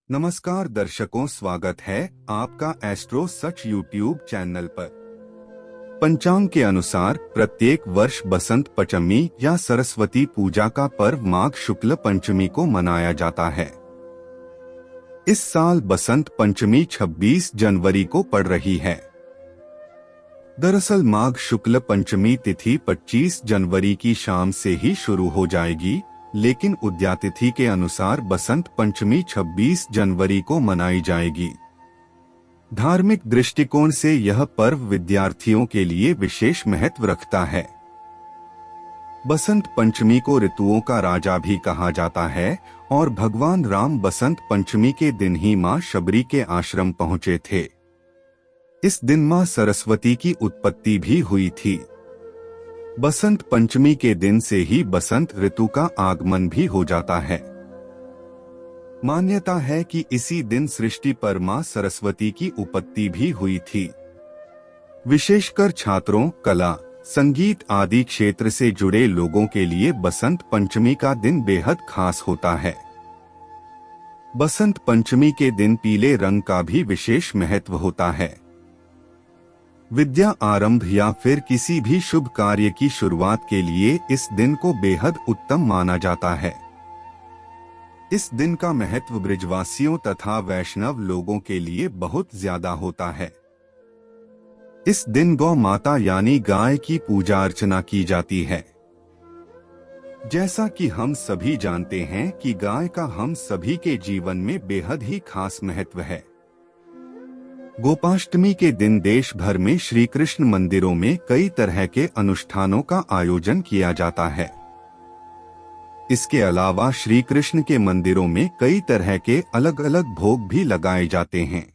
नमस्कार दर्शकों, स्वागत है आपका एस्ट्रो सच यूट्यूब चैनल पर। पंचांग के अनुसार प्रत्येक वर्ष बसंत पंचमी या सरस्वती पूजा का पर्व माघ शुक्ल पंचमी को मनाया जाता है। इस साल बसंत पंचमी 26 जनवरी को पड़ रही है। दरअसल माघ शुक्ल पंचमी तिथि 25 जनवरी की शाम से ही शुरू हो जाएगी, लेकिन उद्यातिथि के अनुसार बसंत पंचमी 26 जनवरी को मनाई जाएगी। धार्मिक दृष्टिकोण से यह पर्व विद्यार्थियों के लिए विशेष महत्व रखता है। बसंत पंचमी को ऋतुओं का राजा भी कहा जाता है और भगवान राम बसंत पंचमी के दिन ही मां शबरी के आश्रम पहुंचे थे। इस दिन मां सरस्वती की उत्पत्ति भी हुई थी। बसंत पंचमी के दिन से ही बसंत ऋतु का आगमन भी हो जाता है। मान्यता है कि इसी दिन सृष्टि पर मां सरस्वती की उत्पत्ति भी हुई थी। विशेषकर छात्रों, कला, संगीत आदि क्षेत्र से जुड़े लोगों के लिए बसंत पंचमी का दिन बेहद खास होता है। बसंत पंचमी के दिन पीले रंग का भी विशेष महत्व होता है। विद्या आरंभ या फिर किसी भी शुभ कार्य की शुरुआत के लिए इस दिन को बेहद उत्तम माना जाता है। इस दिन का महत्व ब्रजवासियों तथा वैष्णव लोगों के लिए बहुत ज्यादा होता है। इस दिन गौ माता यानी गाय की पूजा अर्चना की जाती है। जैसा कि हम सभी जानते हैं कि गाय का हम सभी के जीवन में बेहद ही खास महत्व है। गोपाष्टमी के दिन देश भर में श्री कृष्ण मंदिरों में कई तरह के अनुष्ठानों का आयोजन किया जाता है। इसके अलावा श्री कृष्ण के मंदिरों में कई तरह के अलग अलग भोग भी लगाए जाते हैं।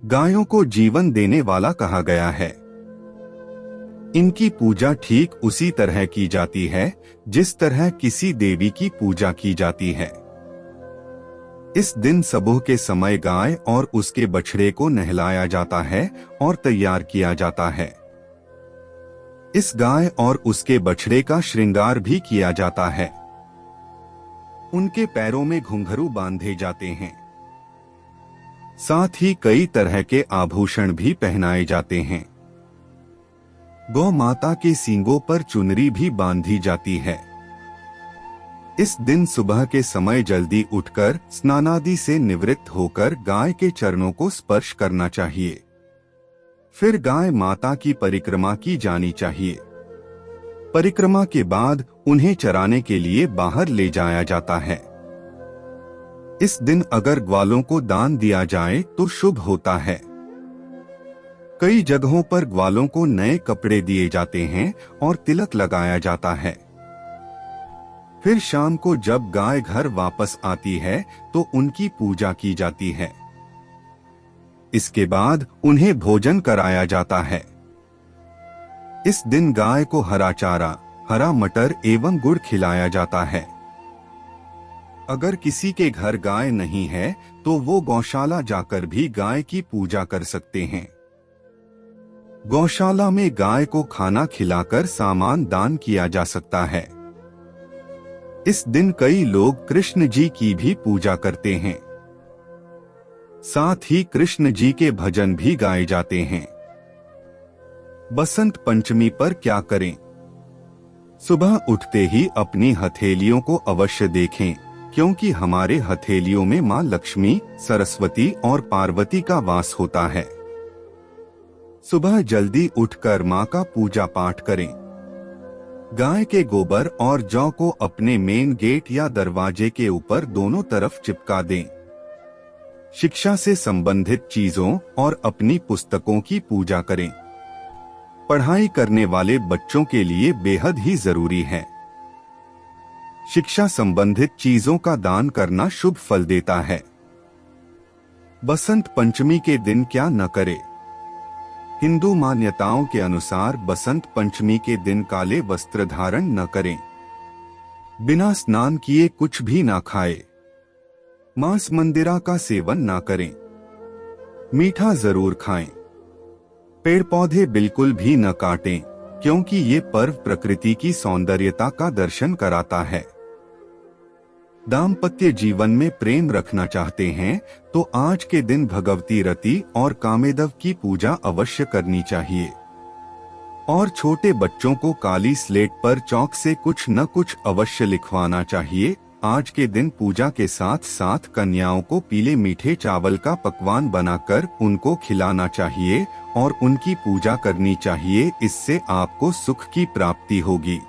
गायों को जीवन देने वाला कहा गया है। इनकी पूजा ठीक उसी तरह की जाती है जिस तरह किसी देवी की पूजा की जाती है। इस दिन सुबह के समय गाय और उसके बछड़े को नहलाया जाता है और तैयार किया जाता है। इस गाय और उसके बछड़े का श्रृंगार भी किया जाता है। उनके पैरों में घुंघरू बांधे जाते हैं। साथ ही कई तरह के आभूषण भी पहनाए जाते हैं। गौ माता के सींगों पर चुनरी भी बांधी जाती है। इस दिन सुबह के समय जल्दी उठकर स्नानादि से निवृत्त होकर गाय के चरणों को स्पर्श करना चाहिए। फिर गाय माता की परिक्रमा की जानी चाहिए। परिक्रमा के बाद उन्हें चराने के लिए बाहर ले जाया जाता है। इस दिन अगर ग्वालों को दान दिया जाए तो शुभ होता है। कई जगहों पर ग्वालों को नए कपड़े दिए जाते हैं और तिलक लगाया जाता है। फिर शाम को जब गाय घर वापस आती है तो उनकी पूजा की जाती है। इसके बाद उन्हें भोजन कराया जाता है। इस दिन गाय को हरा चारा, हरा मटर एवं गुड़ खिलाया जाता है। अगर किसी के घर गाय नहीं है तो वो गौशाला जाकर भी गाय की पूजा कर सकते हैं। गौशाला में गाय को खाना खिलाकर सामान दान किया जा सकता है। इस दिन कई लोग कृष्ण जी की भी पूजा करते हैं। साथ ही कृष्ण जी के भजन भी गाए जाते हैं। बसंत पंचमी पर क्या करें? सुबह उठते ही अपनी हथेलियों को अवश्य देखें, क्योंकि हमारे हथेलियों में मां लक्ष्मी, सरस्वती और पार्वती का वास होता है। सुबह जल्दी उठकर मां का पूजा पाठ करें। गाय के गोबर और जौ को अपने मेन गेट या दरवाजे के ऊपर दोनों तरफ चिपका दें। शिक्षा से संबंधित चीजों और अपनी पुस्तकों की पूजा करें। पढ़ाई करने वाले बच्चों के लिए बेहद ही जरूरी है। शिक्षा संबंधित चीजों का दान करना शुभ फल देता है। बसंत पंचमी के दिन क्या न करें? हिंदू मान्यताओं के अनुसार बसंत पंचमी के दिन काले वस्त्र धारण न करें। बिना स्नान किए कुछ भी ना खाएं। मांस मंदिरा का सेवन ना करें। मीठा जरूर खाएं। पेड़ पौधे बिल्कुल भी न काटें, क्योंकि ये पर्व प्रकृति की सौंदर्यता का दर्शन कराता है। दाम्पत्य जीवन में प्रेम रखना चाहते हैं तो आज के दिन भगवती रति और कामेदव की पूजा अवश्य करनी चाहिए। और छोटे बच्चों को काली स्लेट पर चौक से कुछ न कुछ अवश्य लिखवाना चाहिए। आज के दिन पूजा के साथ साथ कन्याओं को पीले मीठे चावल का पकवान बनाकर उनको खिलाना चाहिए और उनकी पूजा करनी चाहिए। इससे आपको सुख की प्राप्ति होगी।